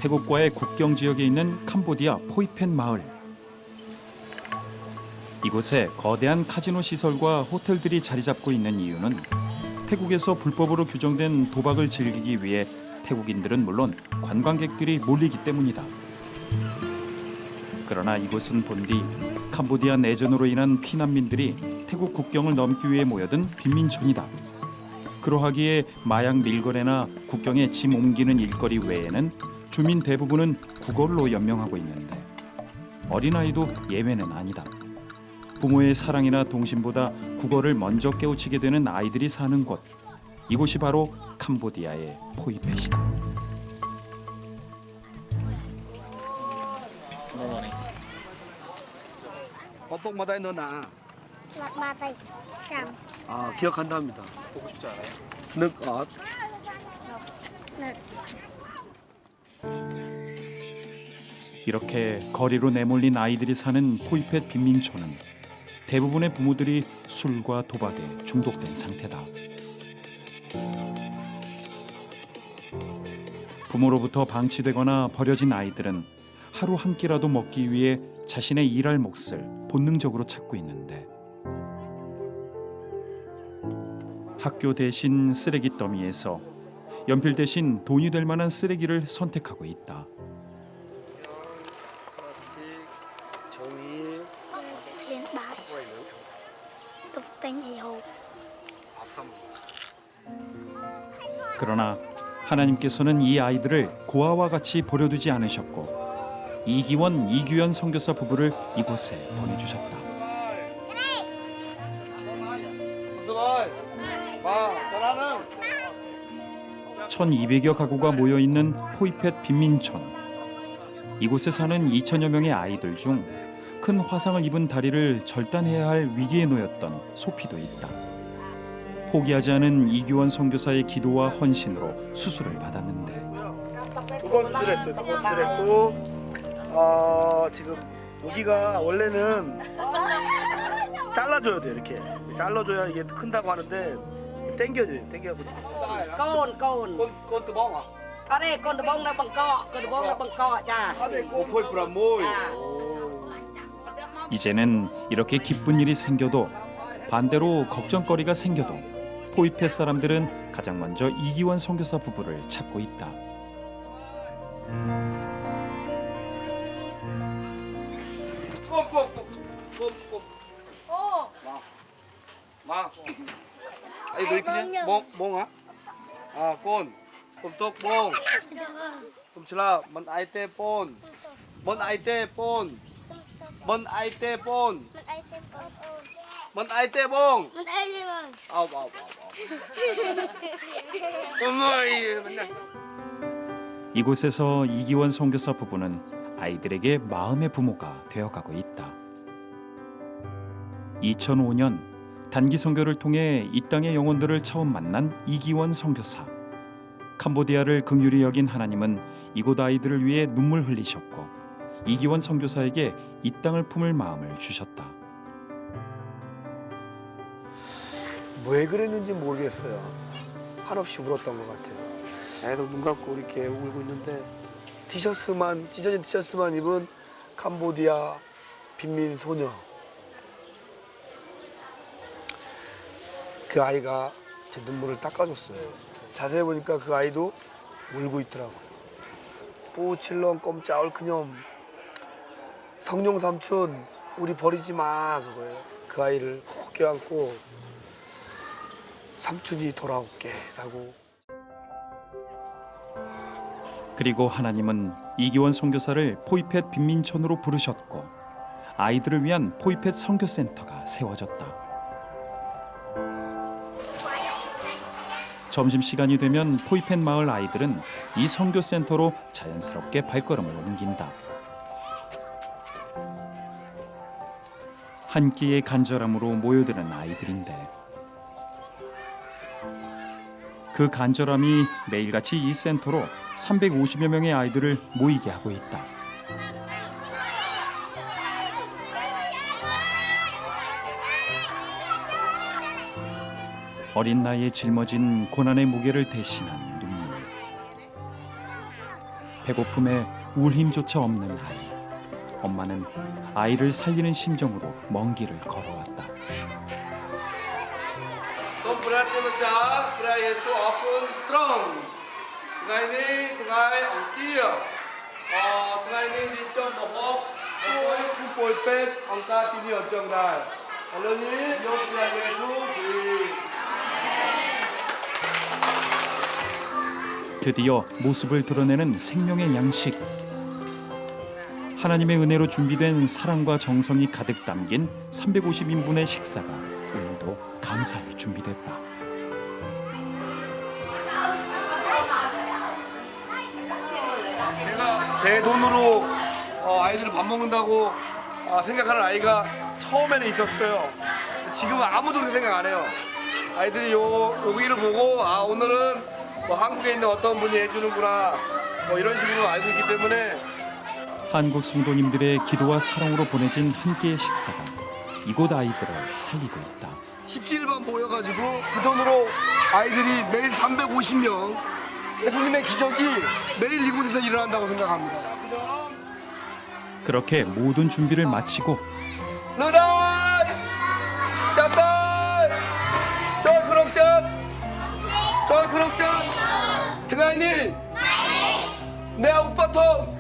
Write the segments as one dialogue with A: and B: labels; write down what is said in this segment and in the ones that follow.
A: 태국과의 국경 지역에 있는 캄보디아 포이펜 마을. 이곳에 거대한 카지노 시설과 호텔들이 자리 잡고 있는 이유는 태국에서 불법으로 규정된 도박을 즐기기 위해 태국인들은 물론 관광객들이 몰리기 때문이다. 그러나 이곳은 본디 캄보디아 내전으로 인한 피난민들이 태국 국경을 넘기 위해 모여든 빈민촌이다. 그러하기에 마약 밀거래나 국경에 짐 옮기는 일거리 외에는 주민 대부분은 국어로 연명하고 있는데 어린아이도 예외는 아니다. 부모의 사랑이나 동심보다 국어를 먼저 깨우치게 되는 아이들이 사는 곳. 이곳이 바로 캄보디아의 포이펫이다.
B: 뻑뻑마다에 넣어놔.
C: 마다이 짱.
B: 아, 기억한답니다.
D: 보고 싶지 않아요?
B: 늑엇.
C: 네.
A: 이렇게 거리로 내몰린 아이들이 사는 포이펫 빈민촌은 대부분의 부모들이 술과 도박에 중독된 상태다. 부모로부터 방치되거나 버려진 아이들은 하루 한 끼라도 먹기 위해 자신의 일할 몫을 본능적으로 찾고 있는데 학교 대신 쓰레기 더미에서 연필 대신 돈이 될 만한 쓰레기를 선택하고 있다.
B: 종이,
C: Điện bạc. Tục tên gì hộp.
B: 밥상.
A: 그러나 하나님께서는 이 아이들을 고아와 같이 버려두지 않으셨고 이기원, 이규현 선교사 부부를 이곳에 보내주셨다. 1200여 가구가 모여있는 포이펫 빈민촌. 이곳에 사는 2000여 명의 아이들 중 큰 화상을 입은 다리를 절단해야 할 위기에 놓였던 소피도 있다. 포기하지 않은 이규원 선교사의 기도와 헌신으로 수술을 받았는데
B: 두 번 수술했어요. 두 번 수술했고, 지금 여기가 원래는 잘라줘야 돼요. 이렇게 잘라줘야 이게 큰다고 하는데 당겨줘요. 당겨가지고.
E: con từ bông à? Ở đây con từ bông là bằng cọ, con từ bông là bằng cọ cha.
B: 오포이 브라모이.
A: 이제는 이렇게 기쁜 일이 생겨도 반대로 걱정거리가 생겨도 포이펫 사람들은 가장 먼저 이기원 선교사 부부를 찾고 있다.
B: 마. 이거 이렇게 몽아? 아, 꼰. 꼼똑 몽. 꼼칠라 먼 아이테 본. 먼 아이테 본. 먼 아이테 본.
C: Mình ai tên con ôn.
B: 먼 아이테 봉.
C: Mình ai tên con.
B: 아우. 어머이 맨날.
A: 이곳에서 이기원 선교사 부부는 아이들에게 마음의 부모가 되어가고 있다. 2005년 단기 선교를 통해 이 땅의 영혼들을 처음 만난 이기원 선교사. 캄보디아를 긍휼히 여긴 하나님은 이곳 아이들을 위해 눈물 흘리셨고 이기원 선교사에게 이 땅을 품을 마음을 주셨다.
B: 왜 그랬는지 모르겠어요. 한없이 울었던 것 같아요. 계속 눈 감고 이렇게 울고 있는데 찢어진 티셔츠만 입은 캄보디아 빈민 소녀. 그 아이가 제 눈물을 닦아줬어요. 자세히 보니까 그 아이도 울고 있더라고요. 뽀칠렁 꼼짝 그녀 성룡 삼촌 우리 버리지 마 그거예요. 그 아이를 꼭 껴안고 삼촌이 돌아올게 라고.
A: 그리고 하나님은 이기원 선교사를 포이펫 빈민촌으로 부르셨고 아이들을 위한 포이펫 선교센터가 세워졌다. 점심시간이 되면 포이펫 마을 아이들은 이 선교센터로 자연스럽게 발걸음을 옮긴다. 한 끼의 간절함으로 모여드는 아이들인데 그 간절함이 매일같이 이 센터로 350여 명의 아이들을 모이게 하고 있다. 어린 나이에 짊어진 고난의 무게를 대신한 눈물. 배고픔에 울 힘조차 없는 아이. 엄마는 아이를 살리는 심정으로 먼 길을 걸어왔다.
D: Con berat macam berat Yesus apun terong. Tengah ini tengah orang kia. Tengah ini di jom bohong. Koi kumpul pet angka sini orang dah. Kalau ni jom berat Yesus di.
A: 드디어 모습을 드러내는 생명의 양식. 하나님의 은혜로 준비된 사랑과 정성이 가득 담긴 350인분의 식사가 오늘도 감사히 준비됐다.
B: 제가 제 돈으로 아이들을 밥 먹는다고 생각하는 아이가 처음에는 있었어요. 지금은 아무도 그렇게 생각 안 해요. 아이들이 여기를 보고 오늘은 뭐 한국에 있는 어떤 분이 해주는구나 뭐 이런 식으로 알고 있기 때문에
A: 한국 성도님들의 기도와 사랑으로 보내진 한 끼의 식사가 이곳 아이들을 살리고 있다.
B: 17번 모여가지고 그 돈으로 아이들이 매일 350명 예수님의 기적이 매일 이곳에서 일어난다고 생각합니다.
A: 그렇게 모든 준비를 마치고
B: 너다 짭다 저 그럭전 등하니 내 오빠통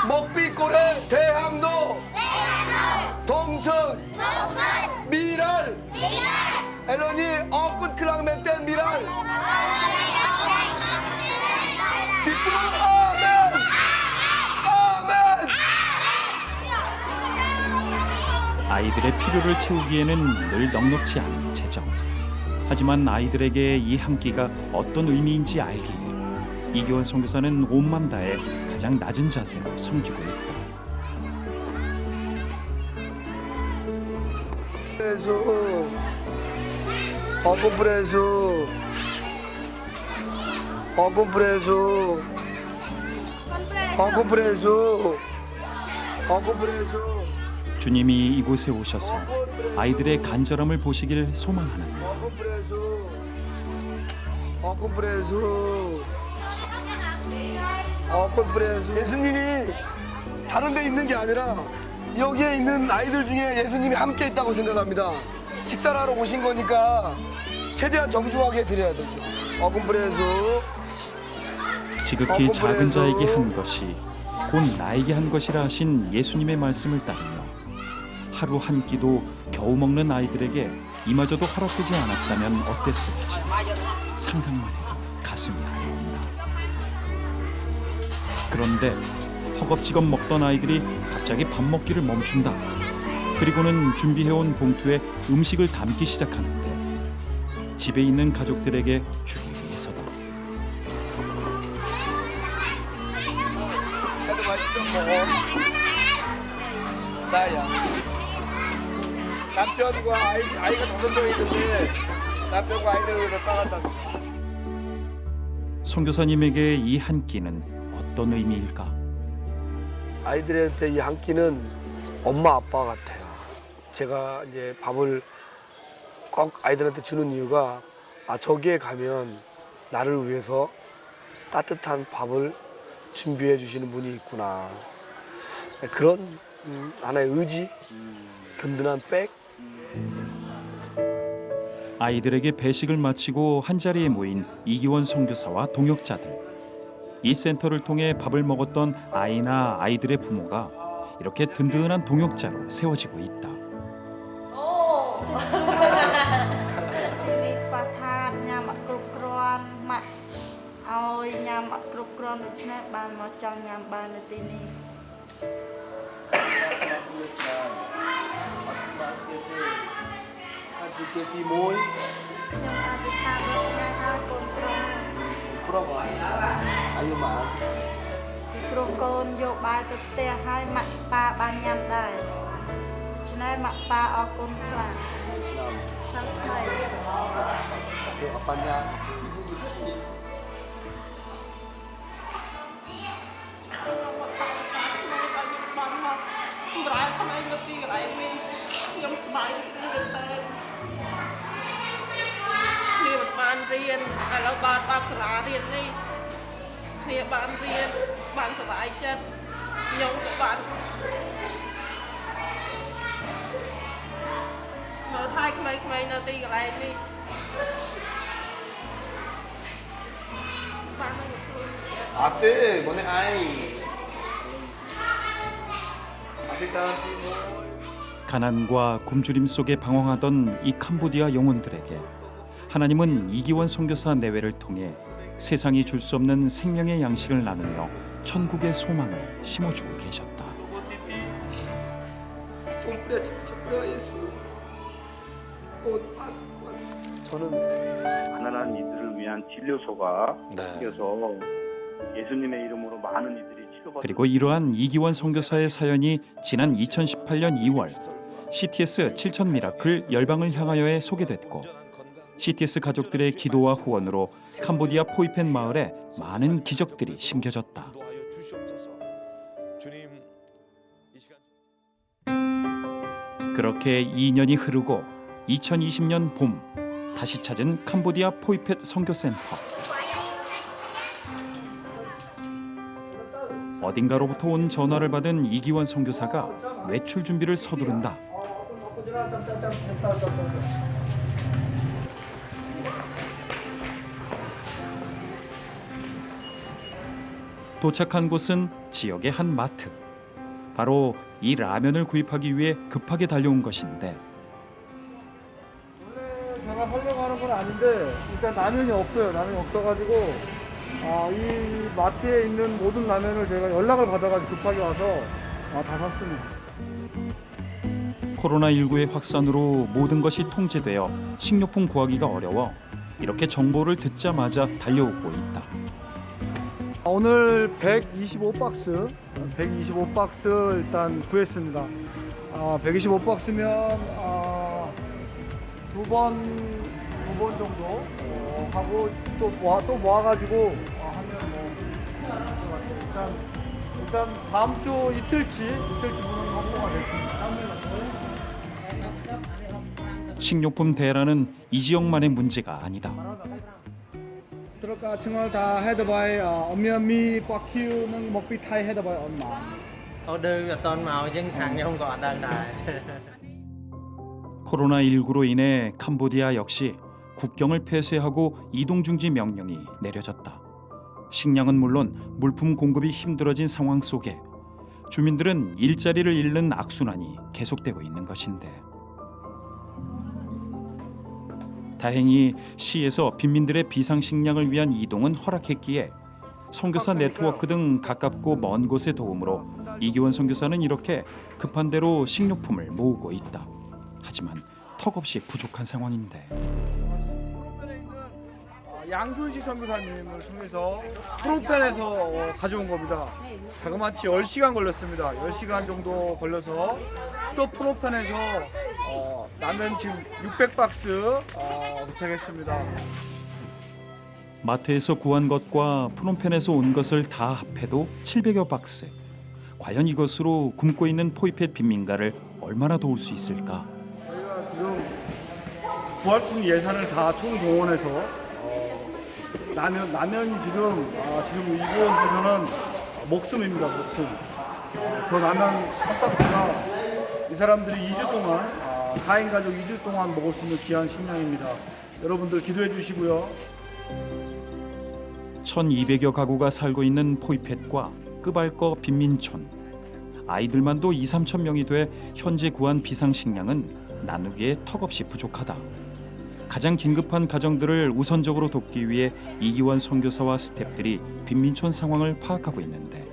B: 먹비꼬레 대항도 동승 미랄 엘로니 어꾼 클랑맨 미랄 비프로 아멘 아멘.
A: 아이들의 필요를 채우기에는 늘 넉넉지 않은 재정. 하지만 아이들에게 이 한 끼가 어떤 의미인지 알기에 이기원 선교사는 온 맘 다해 가장 낮은 자세로 섬기고 있다. 주님이 이곳에 오셔서 아이들의 간절함을 보시길 소망하는
B: 예수님이 다른 데 있는 게 아니라 여기에 있는 아이들 중에 예수님이 함께 있다고 생각합니다. 식사를 하러 오신 거니까 최대한 정중하게 드려야 되죠.
A: 지극히 작은 자에게 한 것이 곧 나에게 한 것이라 하신 예수님의 말씀을 따르며 하루 한 끼도 겨우 먹는 아이들에게 이마저도 허락되지 않았다면 어땠을지 상상만 해도 가슴이 아려온다. 그런데 허겁지겁 먹던 아이들이 갑자기 밥 먹기를 멈춘다. 그리고는 준비해온 봉투에 음식을 담기 시작하는데 집에 있는 가족들에게 주기 위해서다.
B: 나야. 남편과 아이가 5명 있는데 남편과 아이들을 위해서 싸간다.
A: 선교사님에게 이 한 끼는 어떤 의미일까?
B: 아이들한테 이 한 끼는 엄마 아빠 같아요. 제가 이제 밥을 꼭 아이들한테 주는 이유가 저기에 가면 나를 위해서 따뜻한 밥을 준비해 주시는 분이 있구나. 그런 하나의 의지, 든든한 백.
A: 아이들에게 배식을 마치고 한자리에 모인 이기원 선교사와 동역자들. 이 센터를 통해 밥을 먹었던 아이나 아이들의 부모가 이렇게 든든한 동역자로 세워지고 있다.
F: បានរៀនឥឡូវបានបើកសាលារៀននេះគ្នាបានរៀនបានសប្បាយចិត្តខ្ញុំក៏បានមើលថែក្មេងៗនៅទីកន្លែងនេះបានមកជួយ
D: 앞에 뭐네 아이 아직까지 뭐
A: 가난과 굶주림 속에 방황하던 이 캄보디아 영혼들에게 하나님은 이기원 선교사 내외를 통해 세상이 줄 수 없는 생명의 양식을 나누며 천국의 소망을 심어주고 계셨다.
B: 저는
G: 가난한 이들을 위한 진료소가
B: 네.
G: 생겨서 예수님의 이름으로 많은 이들이 치료받고
A: 그리고 이러한 이기원 선교사의 사연이 지난 2018년 2월 CTS 7천 미라클 열방을 향하여에 소개됐고 CTS 가족들의 기도와 후원으로 캄보디아 포이펜 마을에 많은 기적들이 심겨졌다. 그렇게 2년이 흐르고 2020년 봄 다시 찾은 캄보디아 포이펫 선교센터. 어딘가로부터 온 전화를 받은 이기원 선교사가 외출 준비를 서두른다. 도착한 곳은 지역의 한 마트. 바로 이 라면을 구입하기 위해 급하게 달려온 것인데
H: 제가 하려고 하는 건 아닌데 일단 라면이 없어요. 라면이 없어가지고 이 마트에 있는 모든 라면을 제가 연락을 받아가지고 급하게 와서 다 샀습니다.
A: 코로나19의 확산으로 모든 것이 통제되어 식료품 구하기가 어려워 이렇게 정보를 듣자마자 달려오고 있다.
H: 오늘 125박스 일단 구했습니다. 125박스면 두 번 정도 하고 또 모아가지고 하면 일단 다음 주 이틀치 분은 확보가 됐습니다.
A: 식료품 대란은 이 지역만의 문제가 아니다.
H: 들어가 정말 다 해더바이 엄미엄미 꽉키우는 먹비 타이 해더바이 엄마.
I: order toàn màu nhưng hàng không có đơn đài.
A: 코로나19로 인해 캄보디아 역시 국경을 폐쇄하고 이동 중지 명령이 내려졌다. 식량은 물론 물품 공급이 힘들어진 상황 속에 주민들은 일자리를 잃는 악순환이 계속되고 있는 것인데 다행히 시에서 빈민들의 비상식량을 위한 이동은 허락했기에 선교사 네트워크 등 가깝고 먼 곳의 도움으로 이기원 선교사는 이렇게 급한 대로 식료품을 모으고 있다. 하지만 턱없이 부족한 상황인데
H: 양순식 선교사님을 통해서 프로펜에서 가져온 겁니다. 자그마치 10시간 걸렸습니다. 10시간 정도 걸려서 수도 프로펜에서 라면 지금 600박스 도착했습니다.
A: 마트에서 구한 것과 프놈펜에서 온 것을 다 합해도 700여 박스. 과연 이것으로 굶고 있는 포이펫 빈민가를 얼마나 도울 수 있을까?
H: 저희가 지금 구할 수 있는 예산을 다 총동원해서 라면이 지금 이곳에서는 목숨입니다. 목숨. 저 라면 한 박스가 이 사람들이 2주 동안 4인 가족 2주 동안 먹을 수 있는 귀한 식량입니다. 여러분들 기도해 주시고요.
A: 1200여 가구가 살고 있는 포이펫과 끄발거 빈민촌. 아이들만도 2~3천 명이 돼 현재 구한 비상식량은 나누기에 턱없이 부족하다. 가장 긴급한 가정들을 우선적으로 돕기 위해 이기원 선교사와 스태프들이 빈민촌 상황을 파악하고 있는데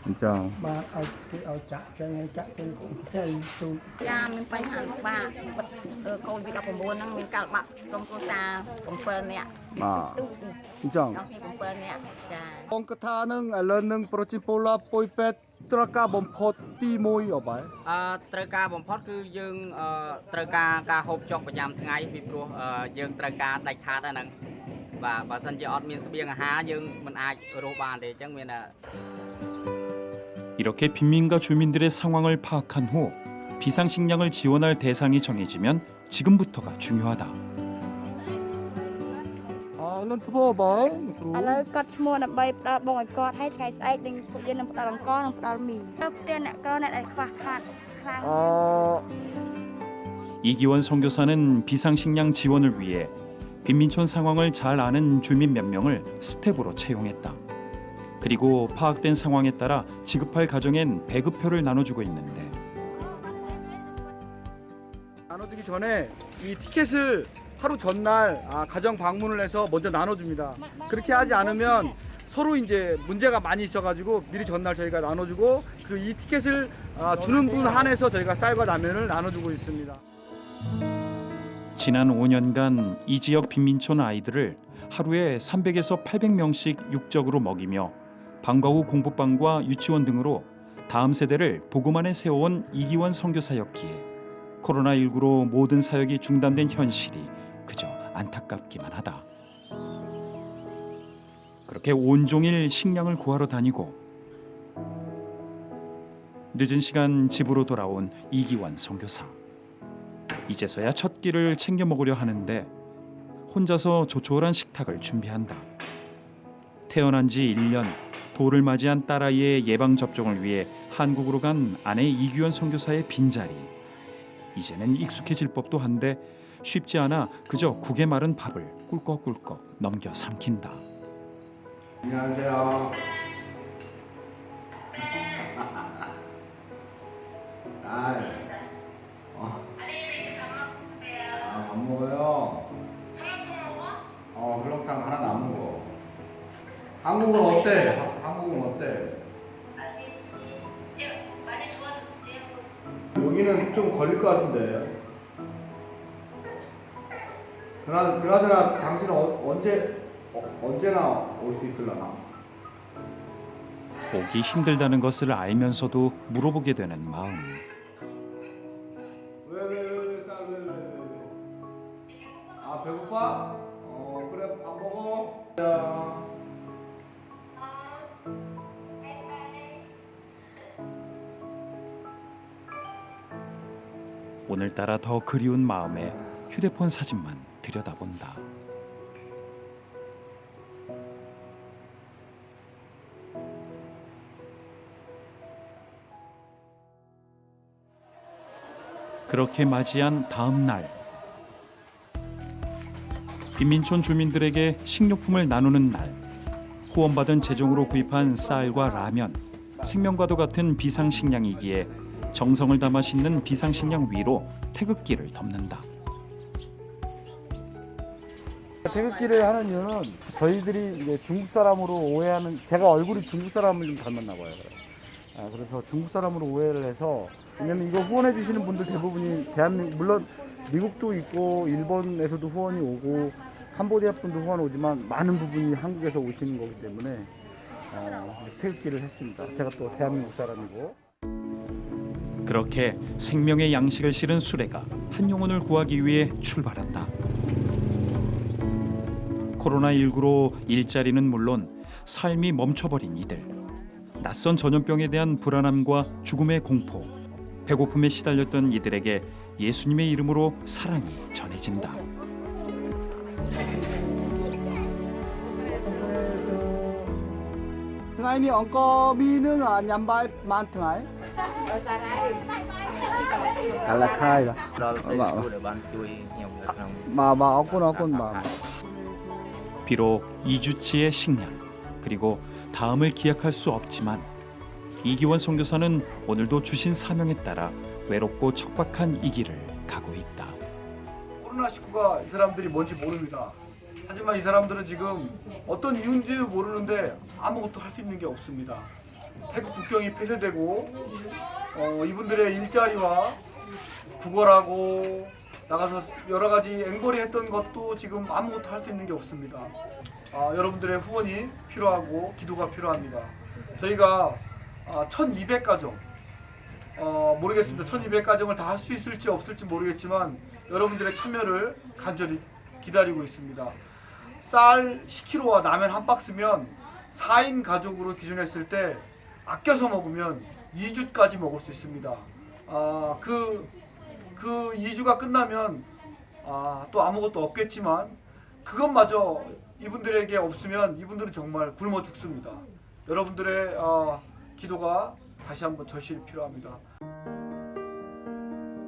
G: 진짜
C: ចាមានបញ្ហាលំបាកកូនវិទ្យា9ហ្នឹងមានការលំបាកក្រុមគ្រួសារ7នាក់
H: 진짜.
C: ដល់ទី7នាក់ចា
H: 뻥끗하는 알런능 프로틴폴라 포이펫 트라카 범포티 모이 어발.
I: ត្រូវការបំផុតគឺយើងត្រូវការការហូបចុកប្រចាំថ្ងៃពីព្រោះយើងត្រូវការដាច់ខាតហ្នឹងបាទបើសិនជាអត់មានស្បៀងអាហារយើងមិនអាចរស់បានទេអញ្ចឹងមាន
A: 이렇게 빈민가 주민들의 상황을 파악한 후 비상식량을 지원할 대상이 정해지면 지금부터가 중요하다.
H: លន់ធ្វើបើ
J: ឥឡូវគាត់ឈ្មោះដើម្បីផ្ដល់បងឲ្យគាត់ហើយថ្ងៃស្អែកនឹងពួកយើងនឹងផ្ដល់អង្គនិងផ្ដល់មីទៅផ្ទះអ្នកកូនអ្នកដែលខ្វះខាតខ្លាំង
A: 이기원 선교사는 비상식량 지원을 위해 빈민촌 상황을 잘 아는 주민 몇 명을 스텝으로 채용했다. 그리고 파악된 상황에 따라 지급할 가정엔 배급표를 나눠주고 있는데
H: 나눠주기 전에 이 티켓을 하루 전날 가정 방문을 해서 먼저 나눠줍니다. 그렇게 하지 않으면 서로 이제 문제가 많이 있어가지고 미리 전날 저희가 나눠주고 그 이 티켓을 주는 분 한해서 저희가 쌀과 라면을 나눠주고 있습니다.
A: 지난 5년간 이 지역 빈민촌 아이들을 하루에 300에서 800명씩 육적으로 먹이며 방과 후 공부방과 유치원 등으로 다음 세대를 보고만에 세워온 이기원 선교사였기에 코로나19로 모든 사역이 중단된 현실이 그저 안타깝기만 하다. 그렇게 온종일 식량을 구하러 다니고 늦은 시간 집으로 돌아온 이기원 선교사. 이제서야 첫 끼를 챙겨 먹으려 하는데 혼자서 조촐한 식탁을 준비한다. 태어난 지 1년, 돌을 맞이한 딸아이의 예방접종을 위해 한국으로 간 아내 이규현 선교사의 빈자리. 이제는 익숙해질 법도 한데 쉽지 않아 그저 국에 마른 밥을 꿀꺽꿀꺽 넘겨 삼킨다.
H: 안녕하세요. 밥 먹어요. 설렁탕 하나 남은 거. 한국은 어때? 한국은 어때?
J: 많이 좋아졌지.
H: 여기는 좀 걸릴 것 같은데. 그나저나 당신은 언제나 올 수 있을라나?
A: 오기 힘들다는 것을 알면서도 물어보게 되는 마음.
H: 아, 배고파? 그래, 밥 먹어. 야.
A: 오늘따라 더 그리운 마음에 휴대폰 사진만 들여다본다. 그렇게 맞이한 다음 날, 빈민촌 주민들에게 식료품을 나누는 날. 후원받은 재정으로 구입한 쌀과 라면, 생명과도 같은 비상식량이기에 정성을 담아 싣는 비상식량 위로 태극기를 덮는다.
H: 태극기를 하는 이유는 저희들이 이제 중국 사람으로 오해하는, 제가 얼굴이 중국 사람을 좀 닮았나 봐요. 그래서 중국 사람으로 오해를 해서, 왜냐면 이거 후원해 주시는 분들 대부분이 대한민국, 물론 미국도 있고 일본에서도 후원이 오고 캄보디아 분도 후원 오지만 많은 부분이 한국에서 오시는 거기 때문에 태극기를 했습니다. 제가 또 대한민국 사람이고.
A: 그렇게 생명의 양식을 실은 수레가 한 영혼을 구하기 위해 출발한다. 코로나19로 일자리는 물론 삶이 멈춰버린 이들. 낯선 전염병에 대한 불안함과 죽음의 공포, 배고픔에 시달렸던 이들에게 예수님의 이름으로 사랑이 전해진다.
H: 등아이니 엉꺼미는 냠바이 많등아이. 갈라카이라. 마마 어꾼 마.
A: 비록 2주치의 식량, 그리고 다음을 기약할 수 없지만 이기원 선교사는 오늘도 주신 사명에 따라 외롭고 척박한 이 길을 가고 있다.
H: 코로나19가 이 사람들이 뭔지 모릅니다. 하지만 이 사람들은 지금 어떤 이유인지도 모르는데 아무것도 할 수 있는 게 없습니다. 태국 국경이 폐쇄되고 이분들의 일자리와 구걸하고 나가서 여러 가지 앵벌이 했던 것도 지금 아무것도 할 수 있는 게 없습니다. 여러분들의 후원이 필요하고 기도가 필요합니다. 저희가 1200가정 모르겠습니다. 1200가정을 다 할 수 있을지 없을지 모르겠지만 여러분들의 참여를 간절히 기다리고 있습니다. 쌀 10kg와 라면 한 박스면 4인 가족으로 기준했을 때 아껴서 먹으면 2주까지 먹을 수 있습니다. 그 2주가 끝나면 또 아무것도 없겠지만 그것마저 이분들에게 없으면 이분들은 정말 굶어 죽습니다. 여러분들의 기도가 다시 한번 절실히 필요합니다.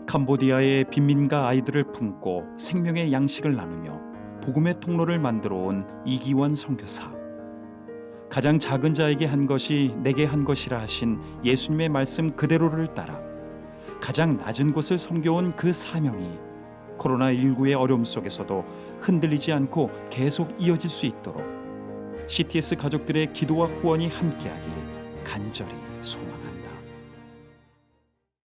A: 캄보디아의 빈민가 아이들을 품고 생명의 양식을 나누며 복음의 통로를 만들어 온 이기원 선교사. 가장 작은 자에게 한 것이 내게 한 것이라 하신 예수님의 말씀 그대로를 따라 가장 낮은 곳을 섬겨온 그 사명이 코로나19의 어려움 속에서도 흔들리지 않고 계속 이어질 수 있도록 CTS 가족들의 기도와 후원이 함께하길 간절히 소망합니다.